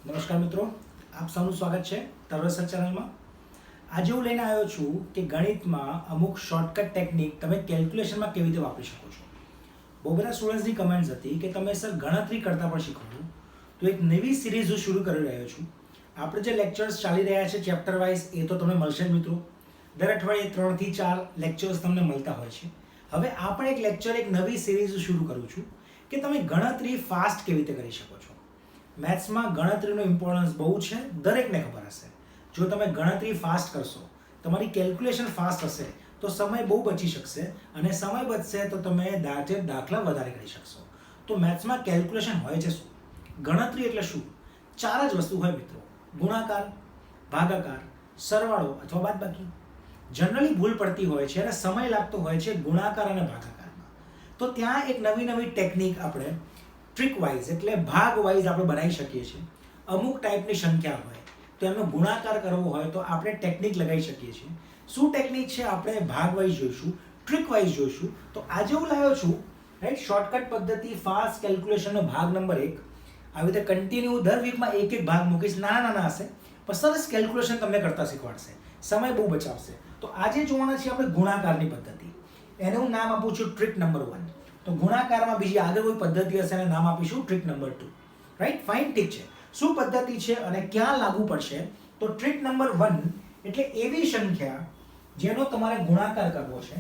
નમસ્કાર મિત્રો, આપ સૌનું સ્વાગત છે તરવસર ચેનલમાં. આજે હું લઈને આવ્યો છું કે ગણિતમાં અમુક શોર્ટકટ ટેકનિક તમે કેલ્ક્યુલેશનમાં કેવી રીતે વાપરી શકો છો. બહુ બધા સ્ટુડન્ટ્સની કમેન્ટ્સ હતી કે તમે સર ગણતરી કરતાં પણ શીખવાડો. તો એક નવી સિરીઝ હું શરૂ કરી રહ્યો છું. આપણે જે લેક્ચર્સ ચાલી રહ્યા છે ચેપ્ટર વાઇઝ એ તો તમને મળશે જ મિત્રો. દર અઠવાડિયે 3 થી 4 લેક્ચર્સ તમને મળતા હોય છે. હવે આપણે એક લેક્ચર, એક નવી સિરીઝ શરૂ કરું છું કે તમે ગણતરી ફાસ્ટ કેવી રીતે કરી શકો છો. મેથ્સમાં ગણતરીનો ઇમ્પોર્ટન્સ બહુ છે, દરેકને ખબર હશે. જો તમે ગણતરી ફાસ્ટ કરશો, તમારી કેલ્ક્યુલેશન ફાસ્ટ હશે તો સમય બહુ બચી શકશે, અને સમય બચશે તો તમે દાખલા વધારે કરી શકશો. તો મેથ્સમાં કેલ્ક્યુલેશન હોય છે શું? ગણતરી એટલે શું? 4 જ વસ્તુ હોય મિત્રો: ગુણાકાર, ભાગાકાર, સરવાળો અથવા બાદબાકી. જનરલી ભૂલ પડતી હોય છે અને સમય લાગતો હોય છે ગુણાકાર અને ભાગાકારમાં. તો ત્યાં એક નવી ટેકનિક આપણે ટ્રીક વાઇઝ એટલે ભાગ વાઇઝ આપણે બનાવી શકીએ છીએ. અમુક ટાઈપની સંખ્યા હોય તો એનો ગુણાકાર કરવો હોય તો આપણે ટેકનિક લગાવી શકીએ છીએ. શું ટેકનિક છે આપણે ભાગ વાઇઝ જોઈશું, ટ્રીક વાઇઝ જોઈશું. તો આજે હું લાવ્યો છું રાઈટ શોર્ટકટ પદ્ધતિ ફાસ્ટ કેલ્ક્યુલેશનનો ભાગ નંબર 1. આવી રીતે કન્ટિન્યુ દર વીકમાં એક ભાગ મૂકીશ. નાના હશે પણ સરસ કેલ્ક્યુલેશન તમને કરતા શીખવાડશે, સમય બહુ બચાવશે. તો આજે જોવાના છે આપણે ગુણાકારની પદ્ધતિ. એને હું નામ આપું છું ટ્રીક નંબર 1. તો ગુણાકારમાં બીજી આગળ કોઈ પદ્ધતિ હશે એને નામ આપીશું ટ્રીક નંબર 2. રાઈટ, ફાઇન, ઠીક છે. શું પદ્ધતિ છે અને ક્યાં લાગુ પડશે? તો ટ્રીક નંબર 1 એટલે એવી સંખ્યા જેનો તમારે ગુણાકાર કરવો છે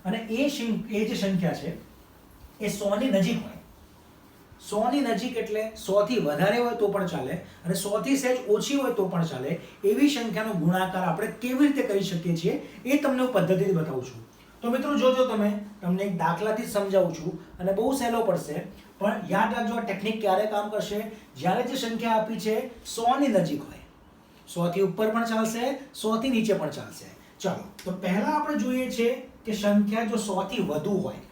અને એ જે સંખ્યા છે એ 100 ની નજીક હોય. 100 ની નજીક એટલે 100 થી વધારે હોય તો પણ ચાલે અને 100 થી સહેજ ઓછી હોય તો પણ ચાલે. એવી સંખ્યાનો ગુણાકાર આપણે કેવી રીતે કરી શકીએ છીએ એ તમને હું પદ્ધતિથી બતાવું છું. તો મિત્રો જોજો, તમને એક દાખલાથી જ સમજાવું છું અને બહુ સહેલો પડશે. પણ યાદ રાખજો, આ ટેકનિક ક્યારે કામ કરશે? જ્યારે જે સંખ્યા આપી છે 100 ની નજીક હોય. 100 થી ઉપર પણ ચાલશે, 100 થી નીચે પણ ચાલશે. ચાલો, તો પહેલા આપણે જોઈએ છે કે સંખ્યા જો 100 થી વધુ હોય,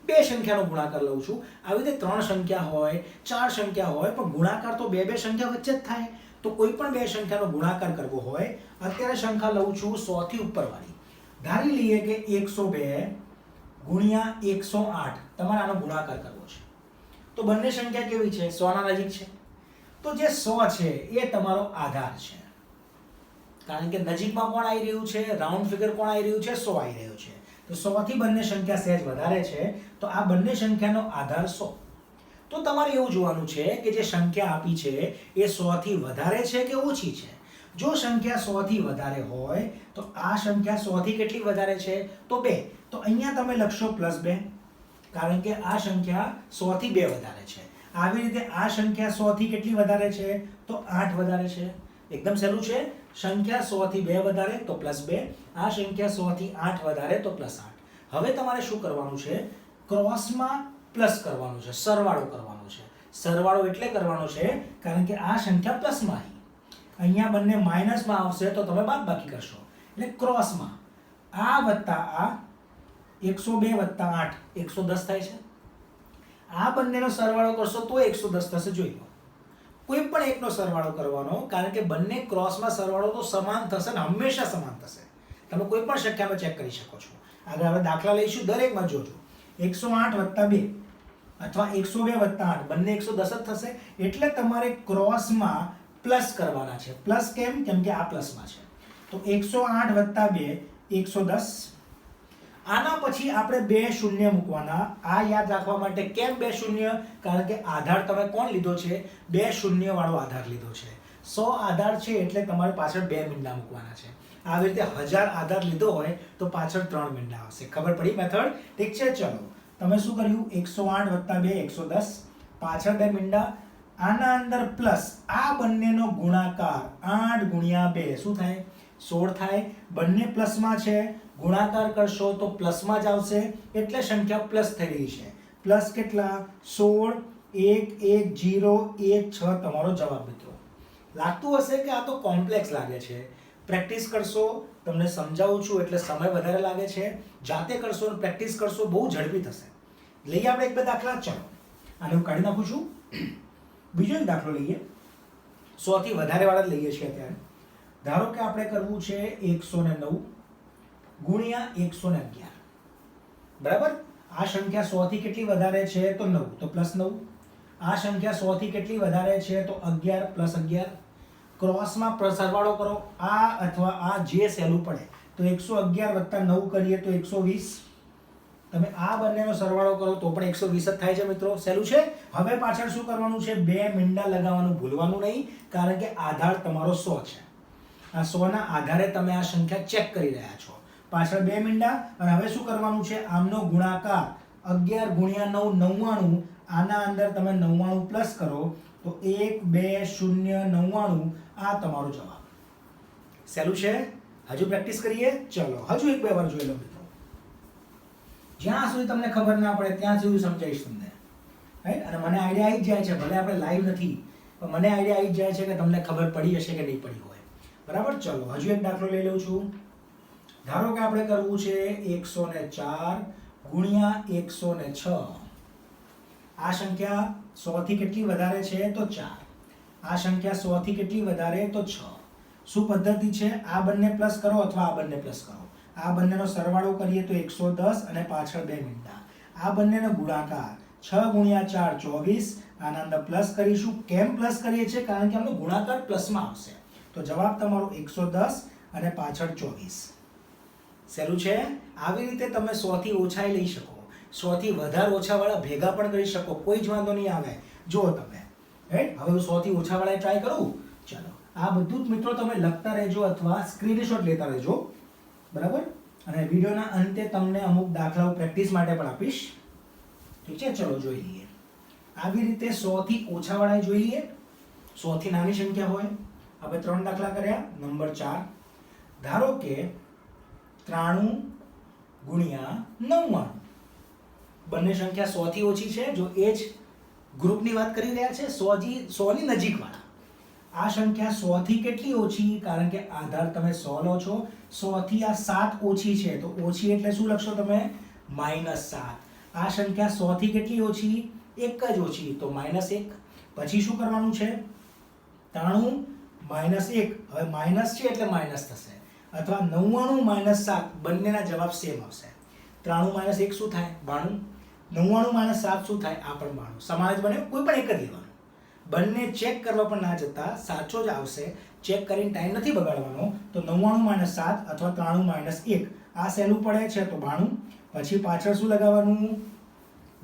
બે સંખ્યાનો ગુણાકાર લઉં છું. આવી રીતે 3 સંખ્યા હોય, 4 સંખ્યા હોય, પણ ગુણાકાર તો બે સંખ્યા વચ્ચે જ થાય. તો કોઈ પણ બે સંખ્યાનો ગુણાકાર કરવો હોય, અત્યારે સંખ્યા લઉં છું 100 થી ઉપરવાળી. ધારી લઈએ કે 102 ગુણ્યા 108 તમારે આનો ગુણાકાર કરવો છે. તો બંને સંખ્યા કેવી છે? 100 ના નજીક છે. તો જે 100 છે એ તમારો આધાર છે, કારણ કે નજીકમાં કોણ આવી રહ્યું છે? રાઉન્ડ ફિગર કોણ આવી રહ્યું છે? 100 આવી રહ્યું છે. તો 100 થી બંને સંખ્યા સહેજ વધારે છે, તો આ બંને સંખ્યાનો આધાર 100. તો તમારે એવું જોવાનું છે કે જે સંખ્યા આપી છે એ 100 થી વધારે છે કે ઓછી છે. જો સંખ્યા 100 થી વધારે હોય તો આ સંખ્યા 100 થી કેટલી વધારે છે? તો 2. તો અહીંયા તમે લખશો +2, કારણ કે આ સંખ્યા 100 થી 2 વધારે છે. આવી રીતે આ સંખ્યા 100 થી કેટલી વધારે છે? તો 8 વધારે છે. એકદમ સહેલું છે. સંખ્યા 100 થી 2 વધારે તો +2, આ સંખ્યા 100 થી 8 વધારે તો +8. હવે તમારે શું કરવાનું છે? ક્રોસમાં પ્લસ કરવાનું છે, સરવાળો કરવાનો છે. સરવાળો એટલે કરવાનો છે કારણ કે આ સંખ્યા પ્લસમાં આવી, અહીંયા બંને માઇનસમાં આવશે તો તમે બાદબાકી કરશો. એટલે ક્રોસમાં આ વત્તા આ 102 વત્તા 8 110 થાય છે. આ બંનેનો સરવાળો કરશો તો 110 થશે. જોઈ લો, કોઈ પણ એકનો સરવાળો કરવાનો, કારણ કે બંને ક્રોસમાં સરવાળો તો સમાન થશે ને હંમેશા સમાન થશે. તમે કોઈ પણ સંખ્યામાં ચેક કરી શકો છો. આગળ આપણે દાખલા લઈશું, દરેકમાં જોજો 108 વત્તા 2 અથવા 102 વત્તા 8 બંને 110 જ થશે. એટલે તમારે ક્રોસમાં પ્લસ કરવાના છે. પ્લસ કેમ? કેમ કે આ પ્લસમાં છે. તો 108 વત્તા 2 110. આના પછી આપણે 2 શૂન્ય મૂકવાના. આ યાદ રાખવા માટે કેમ 2 શૂન્ય? કારણ કે આધાર તમે કોણ લીધો છે? 2 શૂન્ય વાળો આધાર લીધો છે. 100 આધાર છે એટલે તમારે પાછળ 2 મીંડા મૂકવાના છે. આવી રીતે 1000 આધાર લીધો હોય તો પાછળ 3 મીંડા આવશે. ખબર પડી મેથડ? ઠીક છે. ચલો, તમે શું કર્યું? 108 વત્તા 2 110, પાછળ 2 મીંડા. આના અંદર પ્લસ, આ બંનેનો ગુણાકાર 8 ગુણ્યા 2 શું થાય? 16 થાય. બંને પ્લસમાં છે, ગુણાકાર કરશો તો પ્લસમાં જ આવશે, એટલે સંખ્યા પ્લસ થઈ રહી છે. પ્લસ કેટલા? 16, 1 1 0 1 6 તમારો જવાબ મિત્રો. લાગતું હશે કે આ તો કોમ્પ્લેક્સ લાગે છે. પ્રેક્ટિસ કરશો, તમને સમજાવું છું એટલે સમય વધારે લાગે છે. જાતે કરશો, પ્રેક્ટિસ કરશો, બહુ ઝડપી થશે. લઈએ આપણે એક બે દાખલા. ચાલો, આને હું કાઢી નાખું છું. બીજો એક દાખલો લઈએ. 100 થી વધારે વાળા લઈએ છીએ અત્યારે. ધારો કે આપણે કરવું છે 109 ગુણ્યા 111. બરાબર? આ સંખ્યા 100 થી કેટલી વધારે છે? તો 9, તો +9. આ સંખ્યા 100 થી કેટલી વધારે છે તો 11 પ્લસ 11 ક્રોસમાં સરવાળો કરો આ અથવા આ જે સહેલું પડે તો 111 વત્તા 9 કરીએ તો 120 તમે આ બંનેનો સરવાળો કરો તો પણ 120 જ થાય છે મિત્રો સહેલું છે હવે પાછળ શું કરવાનું છે બે મીંડા લગાવવાનું ભૂલવાનું નહીં કારણ કે આધાર તમારો 100 છે આ 100 ના આધારે તમે આ સંખ્યા ચેક કરી રહ્યા છો પાછળ બે મીંડા અને હવે શું કરવાનું છે આમનો ગુણાકાર 11 ગુણ્યા 9 99 આના અંદર તમે 99 પ્લસ કરો તો 1 2 0 99 આ તમારો જવાબ સહેલું છે હજુ પ્રેક્ટિસ કરીએ ચલો હજુ એક બે વાર જોઈ લો મિત્રો જ્યાં સુધી તમને ખબર ના પડે ત્યાં સુધી સમજાવીશ તમને રાઈટ અને મને આઈડિયા આવી જ જાય છે ભલે આપણે લાઈવ નથી પણ મને આઈડિયા આવી જ જાય છે કે તમને ખબર પડી હશે કે નહીં પડી હોય બરાબર ચલો હજુ એક દાખલો લઈ લઉં છું ધારો કે આપણે કરવું છે 104 ગુણ્યા 106 આ સંખ્યા 100 થી કેટલી વધારે છે તો 4 આ સંખ્યા 100 થી કેટલી વધારે તો 6 શું પદ્ધતિ છે આ બંને પ્લસ કરો અથવા આ બંને પ્લસ કરો આ બંનેનો સરવાળો કરીએ તો 110 અને પાછળ બે મીંડા આ બંનેનો ગુણાકાર 6 ગુણ્યા 4 24 આના અંદર પ્લસ કરીશું કેમ પ્લસ કરીએ છીએ કારણ કે આનો ગુણાકાર પ્લસમાં આવશે તો જવાબ તમારો 110 અને પાછળ 24 સહેલું છે આવી રીતે તમે 100 થી ઓછા લઈ શકો 100 થી વધારે ઓછા વાળા ભેગા પણ કરી શકો કોઈ જ વાંધો નહીં આવે જો તમે રાઈટ હવે હું 100 થી ઓછા વાળા ટ્રાય કરું ચલો આ બધું જ મિત્રો તમે લખતા રહેજો અથવા સ્ક્રીનશોટ લેતા રહેજો બરાબર અને વિડિયોના અંતે તમને અમુક દાખલાઓ પ્રેક્ટિસ માટે પણ આપીશ ઠીક છે ચલો જોઈ લઈએ આવી રીતે 100 થી ઓછા વાળા જોઈ લઈએ 100 થી નાની સંખ્યા હોય આપણે 3 દાખલા કર્યા નંબર 4 ધારો કે 93 ગુણ્યા 99 બંને સંખ્યા 100 થી ઓછી છે જો એ જ ગ્રુપની વાત કરી રહ્યા છે 100 ની નજીકવાળા આ સંખ્યા 100 થી કેટલી ઓછી કારણ કે આધાર તમે 100 લો છો 100 થી આ 7 ઓછી છે તો ઓછી એટલે શું લખશો તમે -7 આ સંખ્યા 100 થી કેટલી ઓછી એક જ ઓછી તો -1 પછી શું કરવાનું છે 93 -1 હવે માઈનસ છે એટલે માઈનસ થશે અથવા 99 -7 બંનેના જવાબ સેમ આવશે 93 -1 શું થાય 92 99 -7 શું થાય આ પણ 92 સમાન જ બને કોઈ પણ એક જ લેવાનું બંને ચેક કરવા પણ ના જતા સાચો જ આવશે ચેક કરીને ટાઈમ નથી બગાડવાનો તો 99 -7 અથવા 93 -1 આ સહેલું પડે છે તો 92 પછી પાછળ શું લગાવવાનું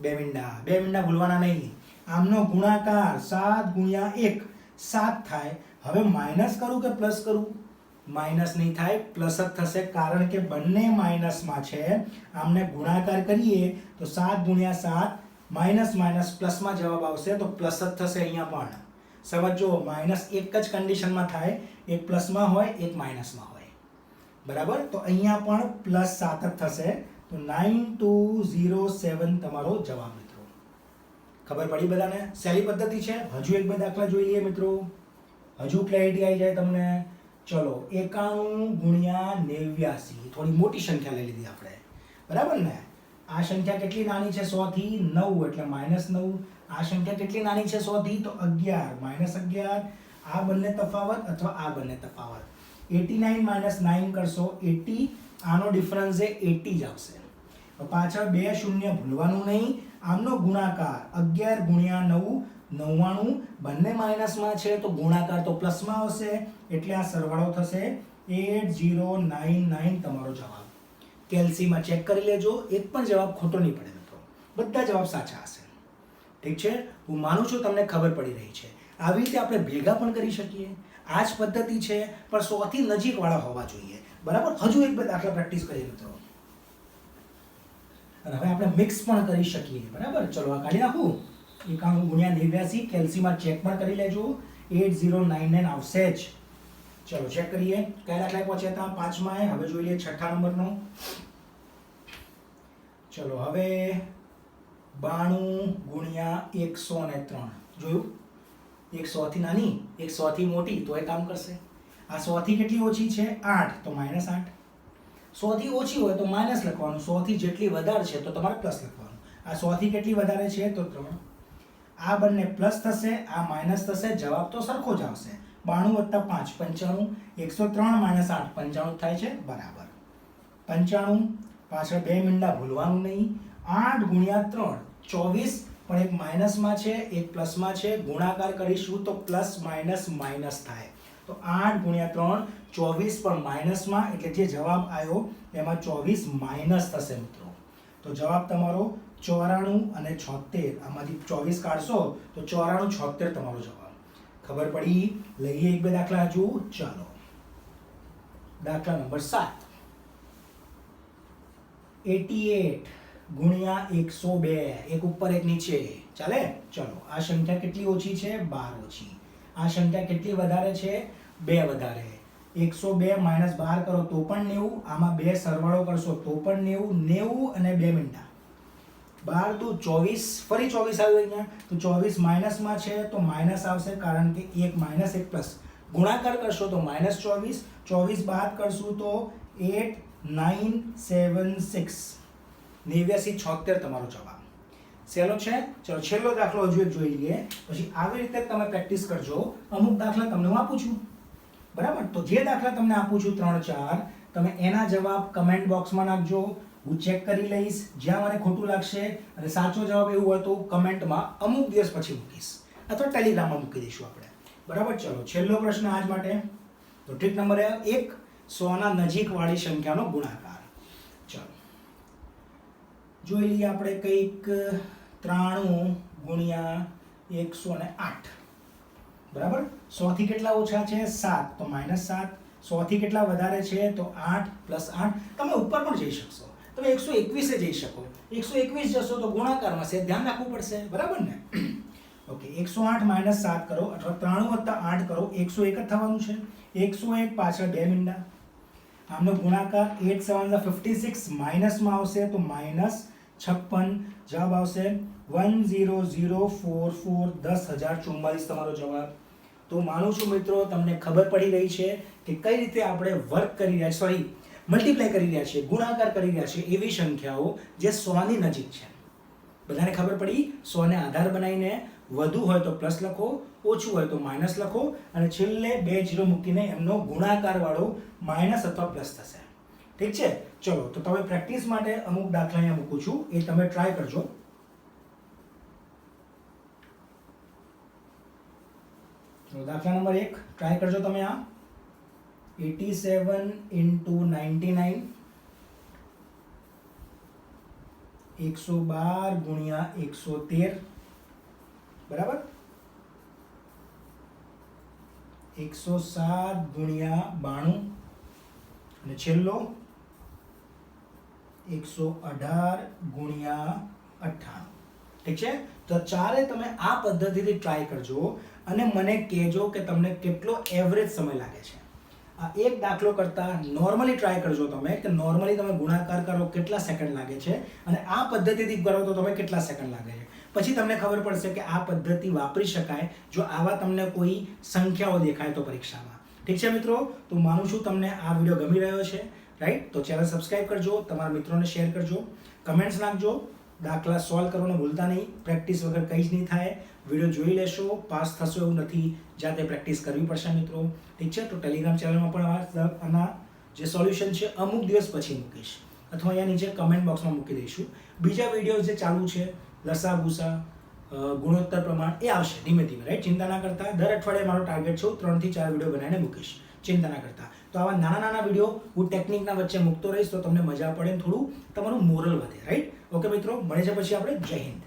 બે મીંડા ભૂલવાના નહીં આમનો ગુણાકાર 7 ગુણ્યા 1 7 થાય હવે માઈનસ કરું કે પ્લસ કરું માઈનસ નહીં થાય પ્લસ જ થશે કારણ કે બંને માઈનસમાં છે આમને ગુણાકાર કરીએ તો 7 ગુણ્યા 7 માઈનસ માઈનસ પ્લસમાં જવાબ આવશે તો પ્લસ જ થશે અહીંયા પણ સમજો માઈનસ એક જ કન્ડિશનમાં થાય એક પ્લસમાં હોય એક માઈનસમાં હોય બરાબર તો અહીંયા પણ પ્લસ 7 જ થશે તો 9207 તમારો જવાબ મિત્રો ખબર પડી બધાને સહેલી પદ્ધતિ છે હજુ એક બે દાખલા જોઈ લઈએ મિત્રો હજુ ક્લેરિટી આવી જાય તમને ચલો 91 ગુણ્યા 89 થોડી મોટી સંખ્યા લઈ લીધી આપણે બરાબર ને આ સંખ્યા કેટલી નાની છે 100 થી 9 એટલે -9 આ સંખ્યા કેટલી નાની છે 100 થી તો 11 -11 આ બંને તફાવત અથવા આ બંને તફાવત 89 - 9 કરશો 80 આનો ડિફરન્સ એ 80 જ આવશે પાછળ બે શૂન્ય ભૂલવાનું નહીં આમનો ગુણાકાર 11 ગુણ્યા 9 99 બંને માઈનસમાં છે તો ગુણાકાર તો પ્લસમાં આવશે એટલે આ સરવાળો થશે 8099 તમારો જવાબ કેલ્સીમાં ચેક કરી લેજો એક પણ જવાબ ખોટો નહીં પડે મિત્રો બધા જવાબ સાચા હશે ઠીક છે હું માનું છું તમને ખબર પડી રહી છે આવી રીતે આપણે ભેગા પણ કરી શકીએ આ જ પદ્ધતિ છે પણ 100 થી નજીકવાળા હોવા જોઈએ બરાબર હજુ એક બે દાખલા પ્રેક્ટિસ કરીએ મિત્રો અને હવે આપણે મિક્સ પણ કરી શકીએ બરાબર ચલો આ કાઢી નાખું 91 ગુણ્યા 89 કેલ્સીમાં ચેક પણ કરી લેજો 8099 આવશે જ ચલો ચેક કરીએ કયા દાખલા પહોંચ્યા હતા પાંચમાં હવે જોઈ લઈએ છઠ્ઠા નંબરનો ચલો હવે 92 ગુણ્યા 103 જોયું એક 100 થી નાની એક 100 થી મોટી તો એ કામ કરશે આ 100 થી કેટલી ઓછી છે 8 તો -8 100 થી ઓછી હોય તો માઈનસ લખવાનું 100 થી જેટલી વધારે છે તો તમારે પ્લસ લખવાનું આ 100 થી કેટલી વધારે છે તો 3 આ બંને પ્લસ થશે આ માઈનસ થશે જવાબ તો સરખો જ આવશે 92 + 5 95 103 - 8 95 થાય છે બરાબર 95 પાછળ બે મીંડા ભૂલવાનું નહીં 8 ગુણ્યા 3 24 પણ એક માઇનસમાં છે એક પ્લસમાં છે, ગુણાકાર કરીશું તો પ્લસ માઇનસ માઇનસ થાય, તો 8 ગુણ્યા 3 24 પણ માઇનસમાં, એટલે જે જવાબ આવ્યો એમાં 24 માઇનસ થશે મિત્રો. તો જવાબ તમારો 94 અને 76, આમાંથી 24 કાઢશો તો 94 76 તમારો જવાબ. ખબર પડી? લઈએ એક બે દાખલા હજુ. ચાલો દાખલા નંબર 7. 88 ગુણ્યા 102, એક ઉપર એક નીચે. ચાલે? ચલો, આ સંખ્યા કેટલી ઓછી છે? 12 ઓછી. આ સંખ્યા કેટલી વધારે છે? 2 વધારે. 102 માઇનસ 12 કરો તો પણ 90, આમાં 2 સરવાળો કરશો તો પણ 90, 90 અને 2 મીંડા 12 દુ 24, ફરી 24 આવ્યું અહીંયા, તો 24 માઇનસમાં છે તો માઇનસ આવશે, કારણ કે એક માઇનસ એક પ્લસ. ગુણાકાર કરશો તો -24, 24 બાદ કરશું તો 8976, 8976 તમારો જવાબ. સહેલો છે? ચલો છેલ્લો દાખલો હજુ એક જોઈ લઈએ, પછી આવી રીતે તમે પ્રેક્ટિસ કરજો. અમુક દાખલા તમને હું આપું છું, બરાબર? તો જે દાખલા તમને આપું છું 3-4, તમે એના જવાબ કમેન્ટ બોક્સમાં નાખજો, હું ચેક કરી લઈશ. જ્યાં મને ખોટું લાગશે અને સાચો જવાબ એવું હોય તો કમેન્ટમાં અમુક દિવસ પછી મૂકીશ, અથવા ટેલિગ્રામમાં મૂકી દઈશું આપણે, બરાબર? ચલો છેલ્લો પ્રશ્ન આજ માટે. તો ટ્રીક નંબર 1, 100 ના નજીકવાળી સંખ્યાનો ગુણાકાર. ચલો જોઈ લઈએ આપણે કંઈક 93 ગુણ્યા 108, બરાબર? 100 થી કેટલા ઓછા છે? 7, તો -7. 100 થી કેટલા વધારે છે? તો 8 + 8. તમે ઉપર પણ જઈ શકશો, તમે 121 જઈ શકો. 121 જશો તો ગુણાકારમાં છે, ધ્યાન રાખવું પડશે, બરાબર ને? ઓકે, 108 - 7 કરો, અથવા 93 + 8 કરો, 101 જ થવાનું છે. 101 પાછળ 2 મીંડા, આમનો ગુણાકાર 8 × 7 = 56, માઇનસમાં આવશે તો -56. જવાબ આવશે 10044, 10044 તમારો જવાબ. તો માનું છું મિત્રો તમને ખબર પડી રહી છે કે કઈ રીતે આપણે વર્ક કરી રહ્યા છીએ, મલ્ટીપ્લાય કરી રહ્યા છીએ, ગુણાકાર કરી રહ્યા છીએ એવી સંખ્યાઓ જે 100 ની નજીક છે. બધાને ખબર પડી? 100 ને આધાર બનાવીને વધુ હોય તો પ્લસ લખો, ઓછું હોય તો માઇનસ લખો, અને છેલ્લે 2 0 મૂકીને એમનો ગુણાકાર વાળો માઇનસ અથવા પ્લસ થશે. ઠીક છે? ચલો, તો તમે પ્રેક્ટિસ માટે અમુક દાખલા અહીંયા મૂકું છું, એ તમે ટ્રાય કરજો. તો દાખલા નંબર 1 ટ્રાય કરજો તમે. આ 87 × 99, 112 ગુણ્યા 113, બરાબર? 107 ગુણ્યા 92, અને છેલ્લો 118 ગુણ્યા 98. ઠીક છે? તો ચારે તમે આ પદ્ધતિથી ટ્રાય કરજો અને મને કહેજો કે તમને કેટલો એવરેજ સમય લાગે છે. આ એક દાખલો કરતા નોર્મલી ટ્રાય કરજો તમે, કે નોર્મલી તમે ગુણાકાર કરો કેટલા સેકન્ડ લાગે છે, અને આ પદ્ધતિથી કરો તો તમે કેટલા સેકન્ડ લાગે છે. પછી તમને ખબર પડશે કે આ પદ્ધતિ વાપરી શકાય જો આવા તમને કોઈ સંખ્યાઓ દેખાય તો પરીક્ષામાં. ઠીક છે મિત્રો? તો માનું છું તમને આ વિડીયો ગમી રહ્યો છે, રાઈટ? તો ચેનલ સબસ્ક્રાઇબ કરજો, તમારા મિત્રોને શેર કરજો, કમેન્ટ્સ નાખજો, દાખલા સોલ્વ કરવાનું ભૂલતા નહીં. પ્રેક્ટિસ વગર કંઈ જ નહીં થાય. વિડીયો જોઈ લેશો, પાસ થશો એવું નથી, જાતે પ્રેક્ટિસ કરવી પડશે મિત્રો. ઠીક છે? તો ટેલિગ્રામ ચેનલમાં પણ આના જે સોલ્યુશન છે અમુક દિવસ પછી મૂકીશ, અથવા અહીંયા નીચે કમેન્ટ બોક્સમાં મૂકી દઈશું. બીજા વિડીયો જે ચાલુ છે, લસા ભૂસા, ગુણોત્તર પ્રમાણ, એ આવશે ધીમે ધીમે, રાઈટ? ચિંતા ના કરતા. દર અઠવાડિયે મારો ટાર્ગેટ છે 3 થી 4 વિડીયો બનાવીને મૂકીશ, ચિંતા ના કરતા. તો આવા નાના વિડીયો હું ટેકનિકના વચ્ચે મૂકતો રહીશ, તો તમને મજા પડે, થોડું તમારું મોરલ વધે, રાઈટ? ઓકે મિત્રો, મળે છે પછી આપણે. જય હિન્દ.